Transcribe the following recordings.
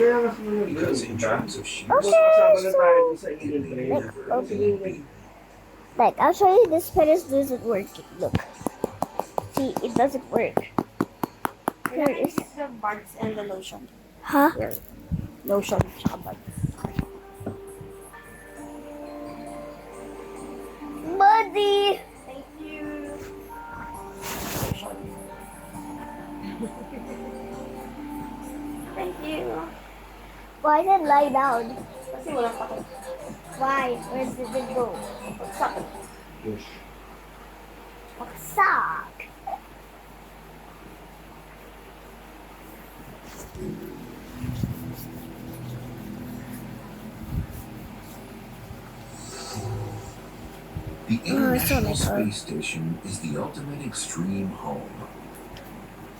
Because in terms of sheer Okay, size, so it may never okay. be. Like actually this penis doesn't work. Look. See, it doesn't work. Here is the buds and the lotion. huh? Here. Lotion, tsaka buds. Buddy! Thank you. Thank you. Why did it lie down? Kasi walang takot. Why? Where did it go? Sakit. Suck. The International like her. Space Station is the ultimate extreme home.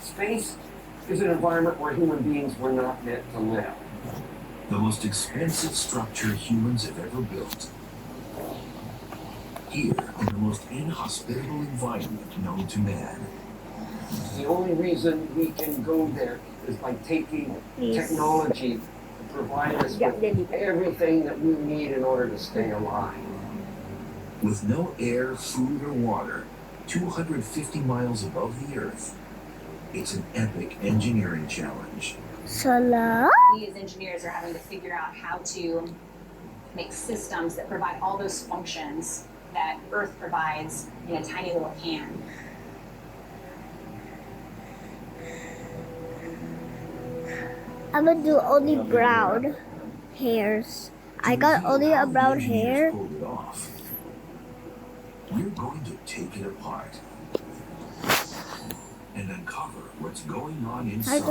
Space is an environment where human beings were not meant to live. The most expensive structure humans have ever built. Here, in the most inhospitable environment known to man. The only reason we can go there is by taking technology to provide us with everything that we need in order to stay alive. With no air, food, or water, 250 miles above the Earth, it's an epic engineering challenge. Sala? We as engineers are having to figure out how to make systems that provide all those functions that Earth provides in a tiny little can. I'm gonna do only brown hairs. I got only a brown hair. Pulled it off. We're going to take it apart and uncover what's going on inside.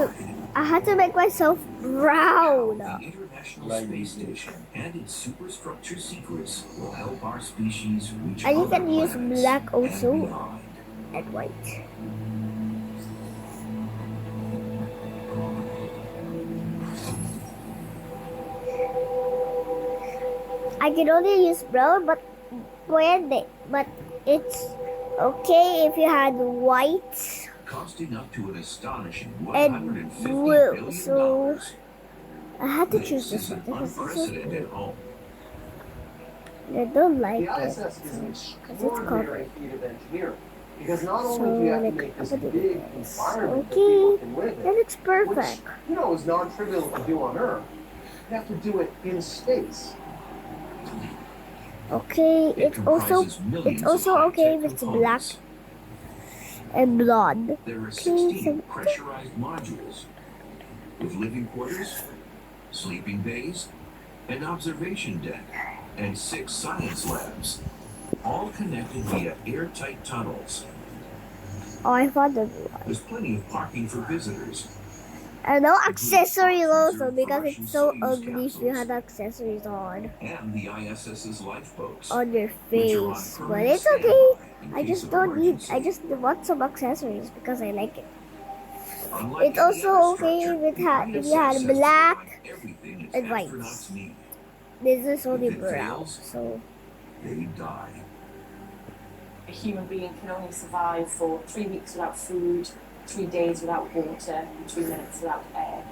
I had to make myself brown. The International Space Station and its superstructure secrets will help our species reach And you other can use planets black also. and beyond. And white. I can only use brown, but it's okay if you had white Costing up to an astonishing and $150 blue. billion. So I had to choose This this is one an because it's so unprecedented cool. home. I don't like The it. ISS is an it's extraordinary feat of engineering. Because not So, only do you have to like, make this I'm gonna big do this. environment that Okay. people can live That in, looks which, perfect. you know, is non-trivial to do on Earth, you have to do it in space. Okay, It it's also comprises millions of okay high-tech if it's black components. and blonde. There are Okay, 16 pressurized modules with living quarters, sleeping bays, an observation deck, and 6 science labs, all connected via airtight tunnels. Oh, I found the blue one. There's plenty of parking for visitors. And no accessories also because it's so ugly if you had accessories on And the ISS's lifeboats. your which are on face. But permanent it's okay. standby in I case just of don't need. emergency. I just want some accessories because I like it. Unlike It's any also other okay structure, if the you had ISS has black designed everything its and white. astronauts need. This is only If it brown, fails, so They die. A human being can only survive for 3 weeks without food, 3 days without water, and 3 minutes without air.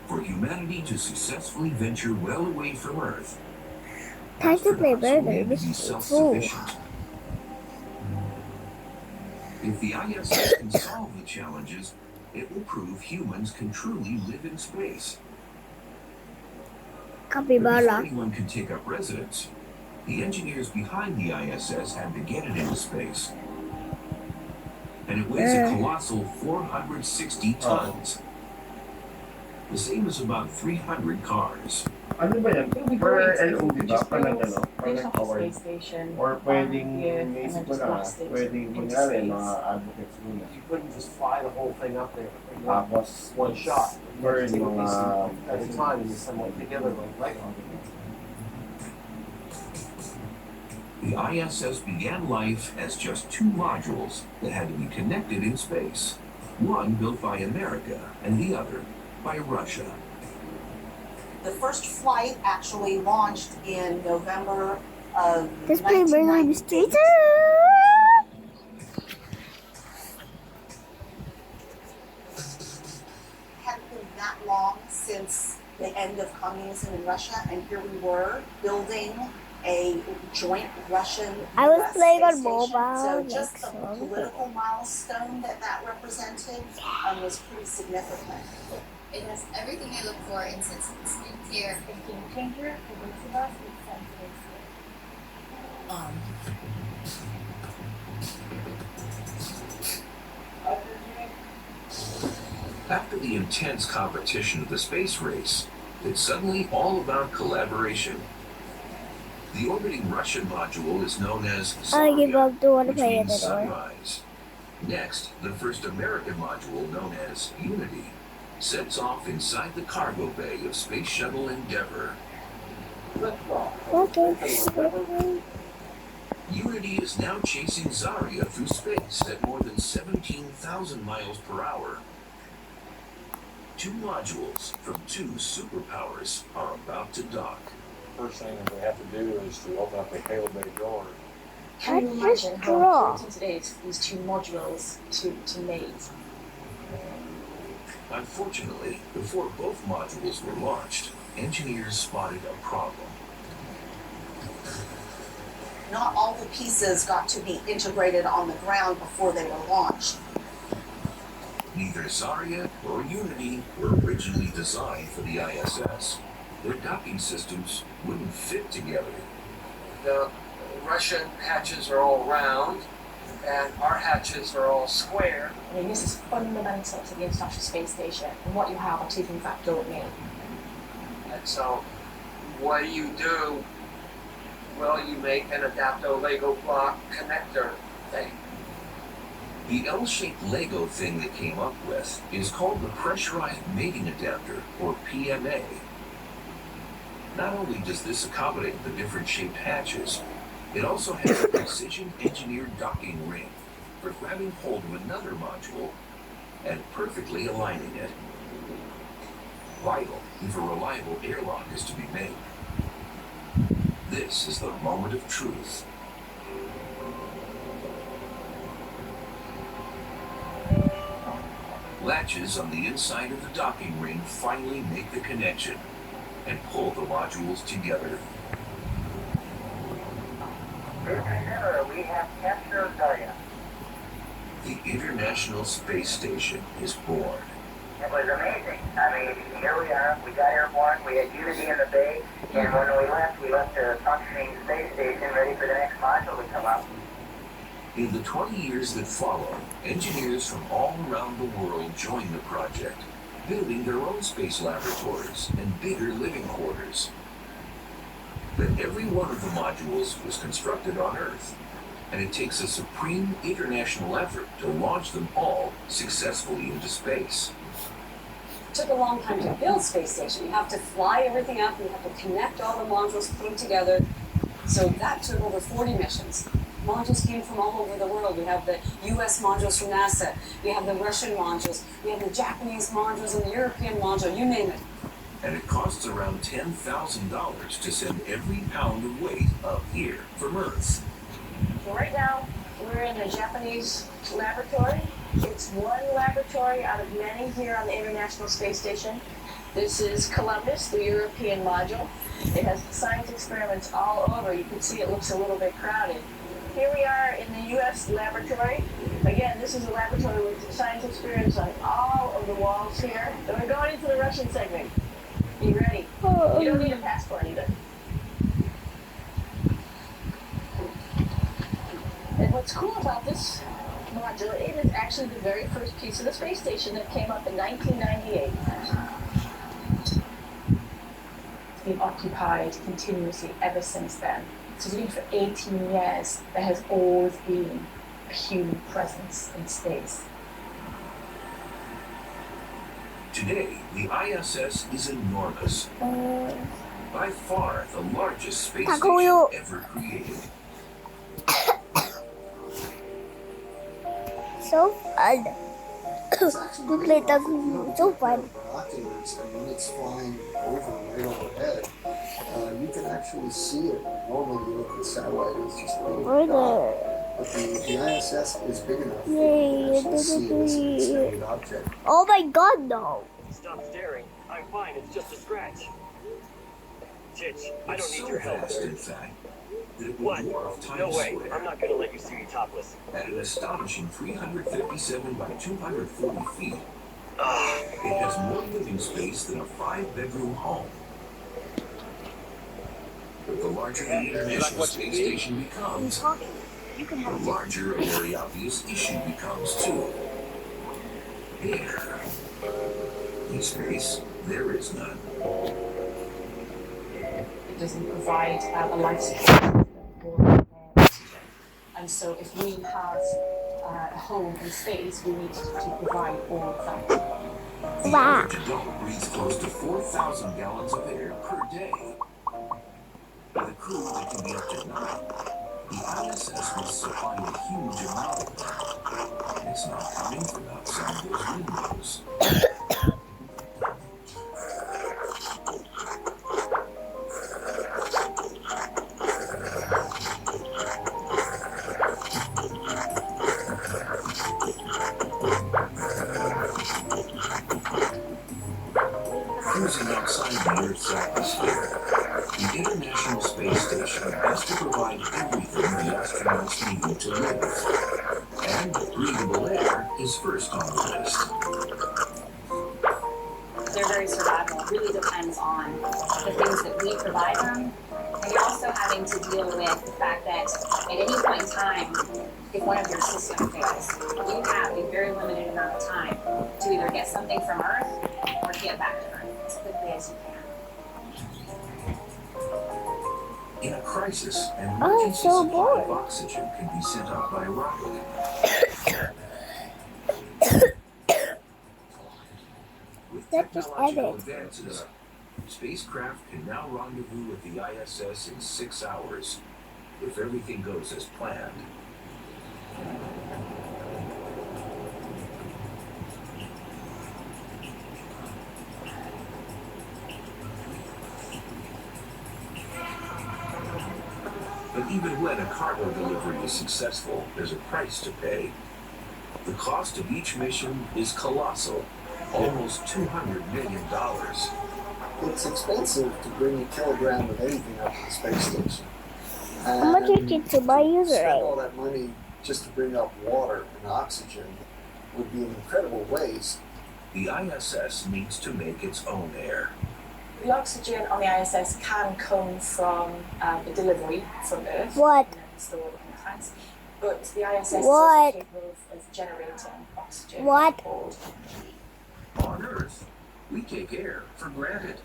For humanity to successfully venture well away from Earth, time to play astronauts will burger. need to This be is cool. self-sufficient. If the ISS can solve the challenges, it will prove humans can truly live in space. But before Capybara. anyone can take up residence, the engineers behind the ISS had to get it into space. And it weighs a colossal 460 tons. The same as about 300 cars. Ano ba yan? It'll be Per great. LOD ba? Just Parang build ano? Parang there's a nag-award. space station. Or pwedeng, here, and naisip then ko just na, blast it pwedeng into kunyari, space. mga advocates muna. You couldn't just fly the whole thing up there in Tapos, one shot. burn Take a mga... piece at a time and assemble it together like Lego. The ISS began life as just 2 modules that had to be connected in space. One built by America and the other by Russia. The first flight actually launched in November of Let's play burger 1998. mystery. Hadn't been that long since since the end of communism in Russia, and here we were building a joint Russian I was US playing on space station. mobile, So like just the so. political milestone that represented was pretty significant. It has everything I look for in skincare. A game changer for both of us with Sunface. After the intense competition of the space race, it's suddenly all about collaboration. The orbiting Russian module is known as I give Zarya, up. Don't want to which play it means anymore. sunrise. Next, the first American module, known as Unity, sets off inside the cargo bay of Space Shuttle Endeavour. Okay. Unity is now chasing Zarya through space at more than 17,000 miles per hour. Two modules from two superpowers are about to dock. First thing that we have to do is to open up the Halo Bay door. Can you Let's just imagine how draw. important it is for these two modules to mate? Unfortunately, before both modules were launched, engineers spotted a problem. Not all the pieces got to be integrated on the ground before they were launched. Neither Zarya or Unity were originally designed for the ISS. Their docking systems wouldn't fit together. The Russian hatches are all round, and our hatches are all square. I mean, this is fundamental to the International Space Station, and what you have are two things that don't meet. And so, what do? Well, you make an adapto Lego block connector thing. The L-shaped Lego thing they came up with is called the Pressurized Mating Adapter, or PMA. Not only does this accommodate the different shaped hatches, it also has a precision-engineered docking ring for grabbing hold of another module and perfectly aligning it. Vital if a reliable airlock is to be made. This is the moment of truth. Latches on the inside of the docking ring finally make the connection and pull the modules together. We have captured Zarya. The International Space Station is born. It was amazing. I mean, here we are, we got airborne, we had Unity in the bay, and when we left a functioning space station ready for the next module to come up. In the 20 years that follow, engineers from all around the world joined the project, building their own space laboratories and bigger living quarters. But every one of the modules was constructed on Earth, and it takes a supreme international effort to launch them all successfully into space. It took a long time to build space station. You have to fly everything up, you have to connect all the modules, put them together. So that took over 40 missions. Modules came from all over the world. We have the US modules from NASA, we have the Russian modules, we have the Japanese modules and the European module, you name it. And it costs around $10,000 to send every pound of weight up here from Earth. So right now, we're in the Japanese laboratory. It's one laboratory out of many here on the International Space Station. This is Columbus, the European module. It has science experiments all over. You can see it looks a little bit crowded. Here we are in the US laboratory. Again, this is a laboratory with science experiments on all of the walls here. So we're going into the Russian segment. Be ready. You don't need a passport either. And what's cool about this module, it is actually the very first piece of the space station that came up in 1998. It's been occupied continuously ever since then. So it's been for 18 years. There has always been a human presence in space. Today, the ISS is enormous. By far the largest space station ever created. So fun. To play Taco, so fun. Binoculars, and when it's flying over right overhead, you can actually see it. Normally, you look at satellite, it's just really dark. But the ISS is big enough that you can actually see this extended object. Oh my god, no. Stop staring. I'm fine. It's just a scratch. Chich, I don't It's need so your help. vast, in fact, that it What? would dwarf Times No way. Square I'm not gonna let you see me topless. at an astonishing 357 by 240 feet. Ugh. It has more living space than a 5-bedroom home. But the larger the International Space Station becomes, the larger a very obvious issue becomes too. Air. In space, there is none. It doesn't provide a life support for oxygen. And so if we have a home in space, we need to provide all of that. The average adult breathes close to 4,000 gallons of air per day. With a crew that can be up to 9, the ISS must supply a huge amount of them. It's not coming from outside those windows. Cruising outside the Earth's atmosphere, the International Space Station has to provide everything the astronauts need to live. And breathable air is first on the list. Their very survival really depends on the things that we provide them. And you're also having to deal with the fact that at any point in time, if one of your systems fails, you have a very limited amount of time to either get something from Earth or to get back to Earth as quickly as you can. In a crisis, an emergency supply of oxygen can be sent up by rocket. With technological advances, spacecraft can now rendezvous with the ISS in 6 hours, if everything goes as planned. But even when a cargo delivery is successful, there's a price to pay. The cost of each mission is colossal, almost $200 million. It's expensive to bring a kilogram of anything up to the space station. How much is it to buy user spend all that money just to bring up water and oxygen would be an incredible waste. The ISS needs to make its own air. The oxygen on the ISS can come from the delivery from Earth. What? And then stored in the tanks. But the ISS is What? also capable of generating oxygen. What? On Earth, we take air for granted.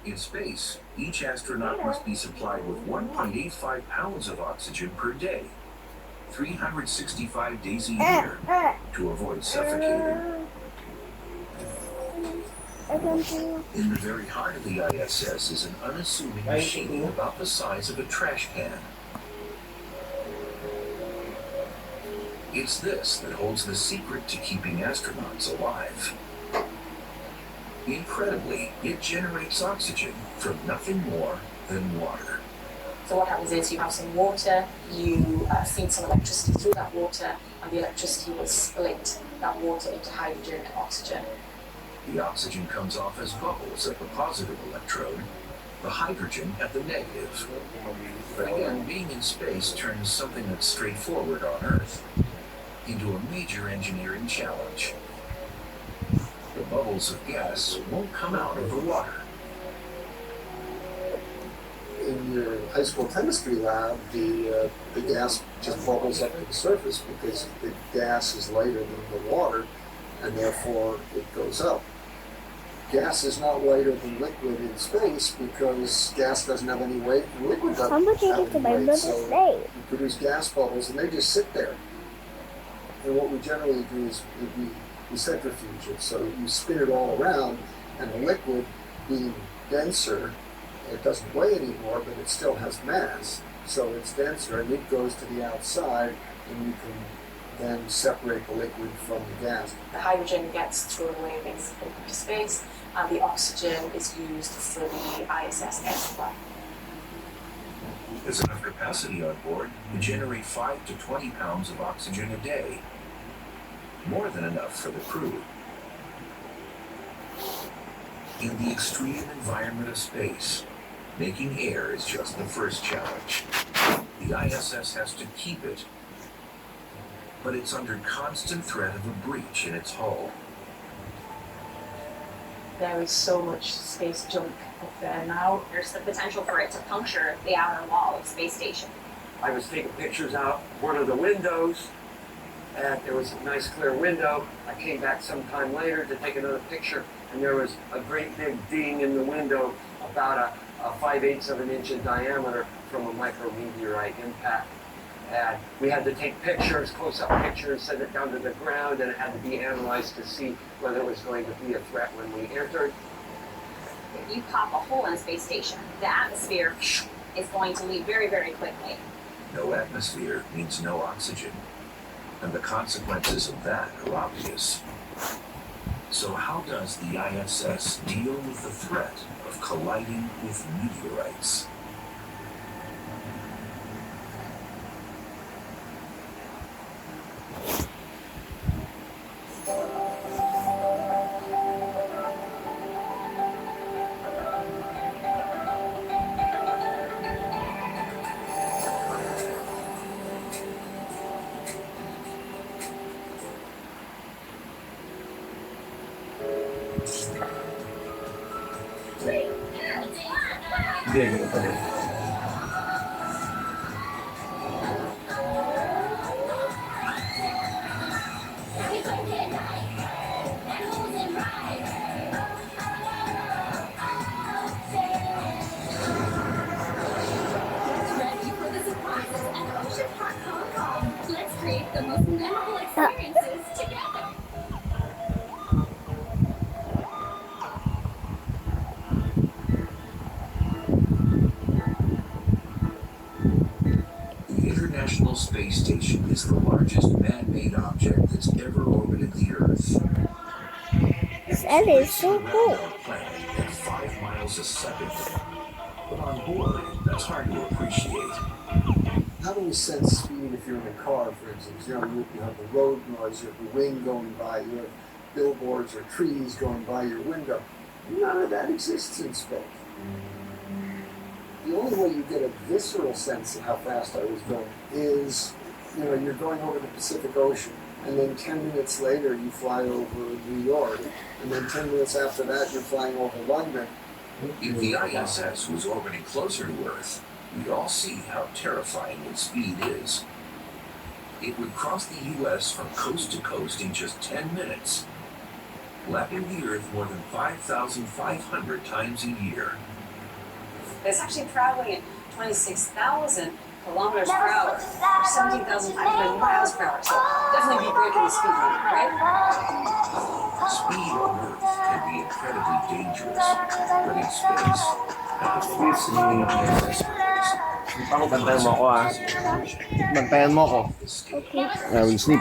In space, each astronaut must be supplied with 1.85 pounds of oxygen per day, 365 days a year, to avoid suffocating. In the very heart of the ISS is an unassuming machine about the size of a trash can. It's this that holds the secret to keeping astronauts alive. Incredibly, it generates oxygen from nothing more than water. So what happens is you have some water, you feed some electricity through that water, and the electricity will split that water into hydrogen and oxygen. The oxygen comes off as bubbles at the positive electrode, the hydrogen at the negative. But again, being in space turns something that's straightforward on Earth into a major engineering challenge. The bubbles of gas won't come out of the water. In your high school chemistry lab, the gas just bubbles up to the surface because the gas is lighter than the water, and therefore it goes up. Gas is not lighter than liquid in space because gas doesn't have any weight and liquid doesn't How much have is it to any my weight. brother's So name? you produce gas bubbles and they just sit there. And what we generally do is we centrifuge it. So you spin it all around, and the liquid, being denser, it doesn't weigh anymore, but it still has mass. So it's denser, and it goes to the outside, and you can then separate the liquid from the gas. The hydrogen gets thrown away basically into space, and the oxygen is used for the ISS air supply. There's enough capacity on board to generate 5 to 20 pounds of oxygen a day. More than enough for the crew. In the extreme environment of space, making air is just the first challenge. The ISS has to keep it, but it's under constant threat of a breach in its hull. There is so much space junk up there now. There's the potential for it to puncture the outer wall of space station. I was taking pictures out one of the windows, and there was a nice clear window. I came back sometime later to take another picture, and there was a great big ding in the window, about a 5/8 of an inch in diameter from a micrometeorite impact. And we had to take pictures, close-up pictures, send it down to the ground, and it had to be analyzed to see whether it was going to be a threat when we entered. If you pop a hole in a space station, the atmosphere is going to leave very, very quickly. No atmosphere means no oxygen, and the consequences of that are obvious. So how does the ISS deal with the threat of colliding with meteorites? Let's create the most memorable experiences together. The International Space Station is the largest man-made object that's ever orbited the Earth. This area is so cool. Our planet at 5 miles a second. But on board, that's hard to appreciate. How do we sense speed if you're in a car, for instance? You know, you have the road noise, you have the wind going by, you have billboards or trees going by your window. None of that exists in space. The only way you get a visceral sense of how fast I was going is, you know, you're going over the Pacific Ocean, and then 10 minutes later you fly over New York, and then 10 minutes after that you're flying over London. If the ISS was orbiting closer to Earth, we'd all see how terrifying its speed is. It would cross the U.S. from coast to coast in just 10 minutes, lapping the Earth more than 5,500 times a year. It's actually traveling at 26,000 kilometers per hour, or 17,500 miles per hour. So definitely be breaking the speed limit, right? Speed on Earth can be incredibly dangerous, but in space, at the velocity of the ISS, Bantayan mo ako ah. Bantayan mo ako. Okay. I will sleep.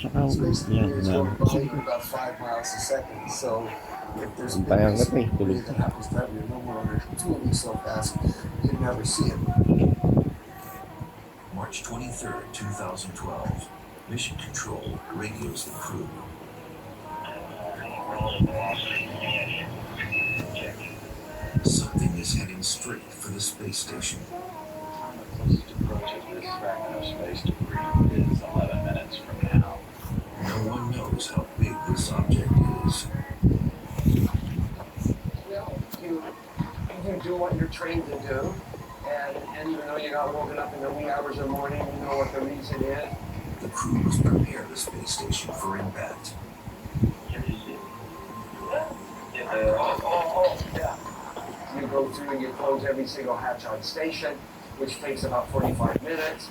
Tsaka, Space yan, is yan. going by at about 5 miles a second. So if there's a big Bantayan ka piece of pa eh. debris Tulog. that happens to have your number on it completely so fast, you'd never see it. March 23rd, 2012. Mission Control radios the crew. Something is heading straight for the space station. The closest approach of this fragment of space debris is 11 minutes from now. No one knows how big this object is. You do what you're trained to do, and even though you got woken up in the wee hours of the morning, you know what the reason is. The crews prepare the space station for impact. Yeah. You go through and you close every single hatch on station, which takes about 45 minutes.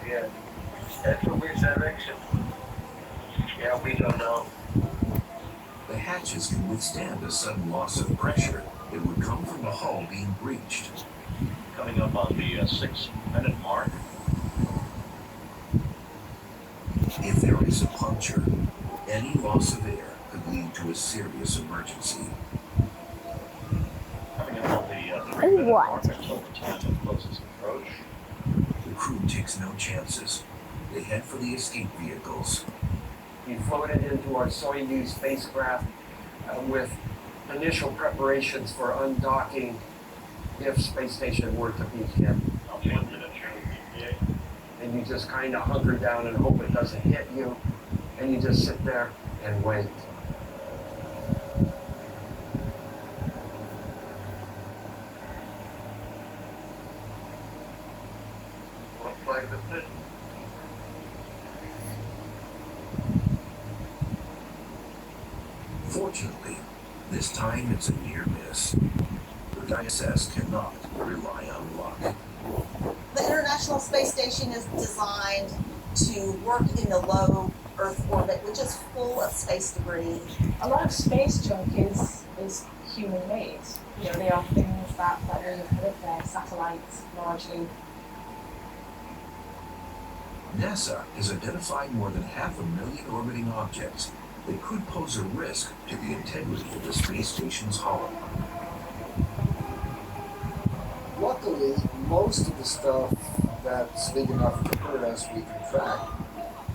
Yeah, that's a weird direction. Yeah, we don't know. The hatches can withstand a sudden loss of pressure that would come from the hull being breached. Coming up on the 6-minute mark. If there is a puncture, any loss of air could lead to a serious emergency. Coming up on the 3-minute mark until the time of closest approach. The crew takes no chances. They head for the escape vehicles. We floated into our Soyuz spacecraft with initial preparations for undocking if space station were to be hit. And you just kind of hunker down and hope it doesn't hit you, and you just sit there and wait. Looks like the fit. Fortunately, this time it's a near miss. The ISS cannot rely on luck. The International Space Station is designed to work in the low Earth orbit, which is full of space debris. A lot of space junk is human made. You know, they are things that we put there, satellites largely. NASA has identified more than 500,000 orbiting objects that could pose a risk to the integrity of the space station's hull. Luckily, most of the stuff that's big enough to hurt us we can track.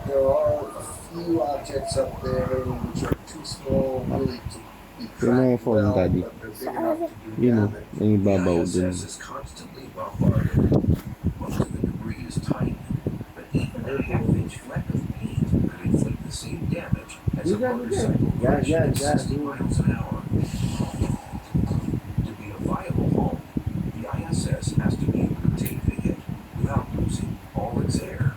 There are a few objects up there which are too small really to be tracked well, but they're big enough to do damage. The ISS is constantly bombarded. Most of the debris is tiny, but even a half-inch fleck of paint could inflict the same damage as a motorcycle crashing at 60 miles an hour. To be a viable home, the ISS has to be able to take the hit without losing all its air.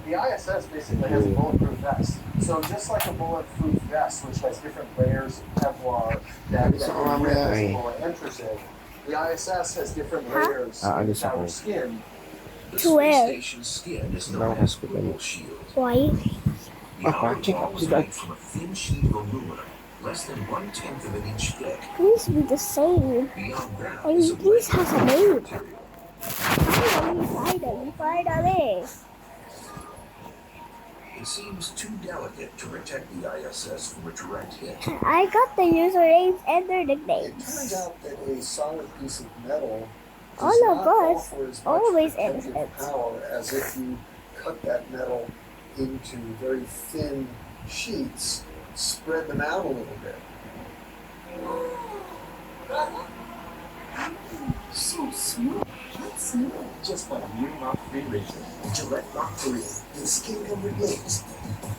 The ISS basically has a bulletproof vest. So just like a bulletproof vest, which has different layers of Kevlar that can rip as the bullet enters it, the ISS has different layers of our skin. The space station's skin is known as cool shield. Why? The outer wall is made from a thin sheet of aluminum, less than 1/10 of an inch thick. Please be the same. Beyond that I is mean, a please blend has a of name. material. Finally. It seems too delicate to protect the ISS from a direct hit. I got the usernames and their It nicknames. turns out that a solid piece of metal does All of not us offer as much always protective innocent. power as if you cut that metal into very thin sheets, spread them out a little bit. So smooth. That's smooth. Just like new Mach-3 razor. Gillette Mach-3. The skin covered blades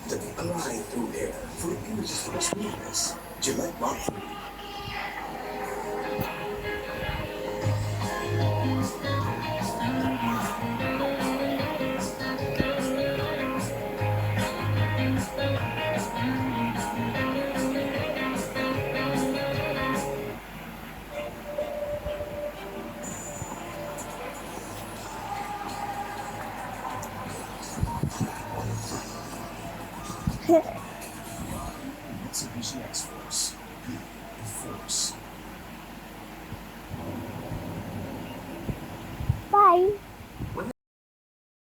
that glide through air for irresistible smoothness. Gillette Mach-3. Mitsubishi X-Force. Be the force. Bye.